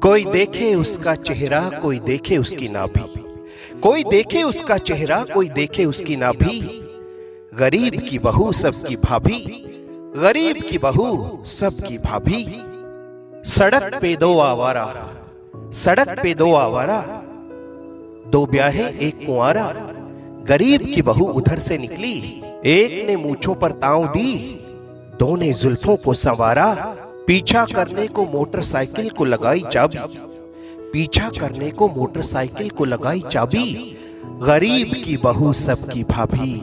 कोई देखे उसका चेहरा, कोई देखे उसकी नाभि। कोई देखे उसका चेहरा, कोई देखे उसकी नाभि। गरीब की बहू सबकी भाभी, गरीब की बहू सबकी भाभी। सड़क पे दो आवारा, सड़क पे दो आवारा, दो ब्याहे एक कुंवारा। गरीब की बहू उधर से निकली, एक ने मूंछों पर ताव दी, दो ने जुल्फों को संवारा। पीछा करने को मोटरसाइकिल को लगाई चाबी, पीछा करने को मोटरसाइकिल को लगाई चाबी। गरीब की बहू सबकी भाभी,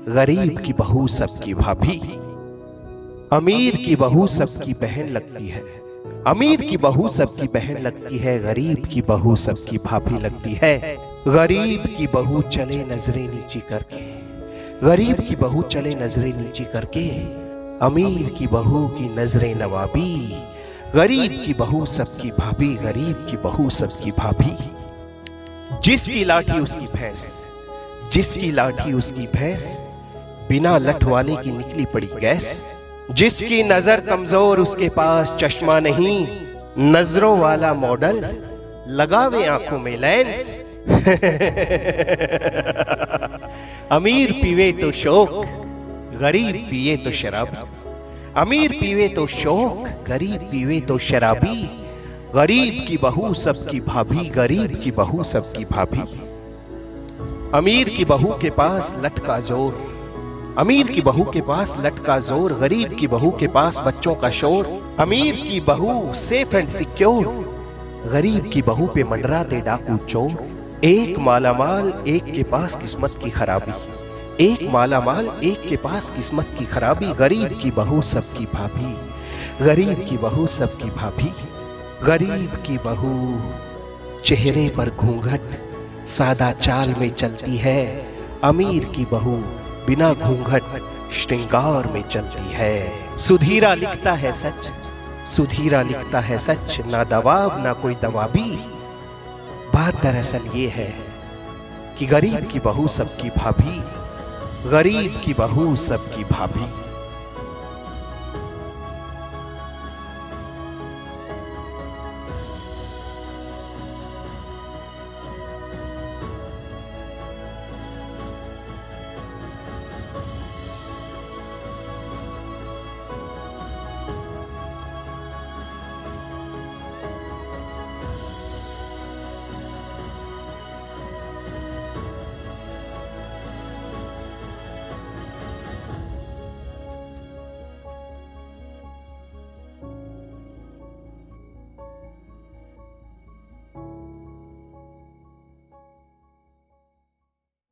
गरीब की बहू सबकी भाभी। अमीर की बहू सबकी बहन लगती है, अमीर की बहू सबकी बहन लगती है। गरीब की बहू सबकी भाभी लगती है। गरीब की बहू चले नजरें नीची करके, गरीब की बहू चले नजरें नीची करके। अमीर की बहू की नजरें नवाबी, गरीब की बहू सबकी भाभी, गरीब की बहू सबकी भाभी। जिसकी लाठी उसकी भैंस, जिसकी लाठी उसकी भैंस, बिना लठ वाले की निकली पड़ी गैस। जिसकी नजर कमजोर उसके पास चश्मा नहीं, नजरों वाला मॉडल लगावे आंखों में लेंस। अमीर पीवे तो शौक, गरीब पिए तो शराबी। अमीर पीवे तो शौक, गरीब पीवे तो शराबी। गरीब की बहू सबकी भाभी, गरीब की बहू सबकी भाभी। अमीर की बहू के पास लटका जोर, अमीर की बहू के पास लटका जोर। गरीब की बहू के पास बच्चों का शोर। अमीर की बहू सेफ एंड सिक्योर, गरीब की बहू पे मंडराते डाकू चोर। एक मालामाल एक के पास किस्मत की खराबी, एक मालामाल एक के पास किस्मत की खराबी। गरीब की बहू सबकी भाभी, गरीब की बहू सबकी भाभी। गरीब की बहू चेहरे पर घूंघट, सादा चाल में चलती है। अमीर की बहू बिना घूंघट श्रृंगार में चलती है। सुधीरा लिखता है सच, सुधीरा लिखता है सच, ना दवाब ना कोई दवाबी। बात दरअसल ये है कि गरीब की बहू सबकी भाभी, गरीब की बहू सबकी भाभी।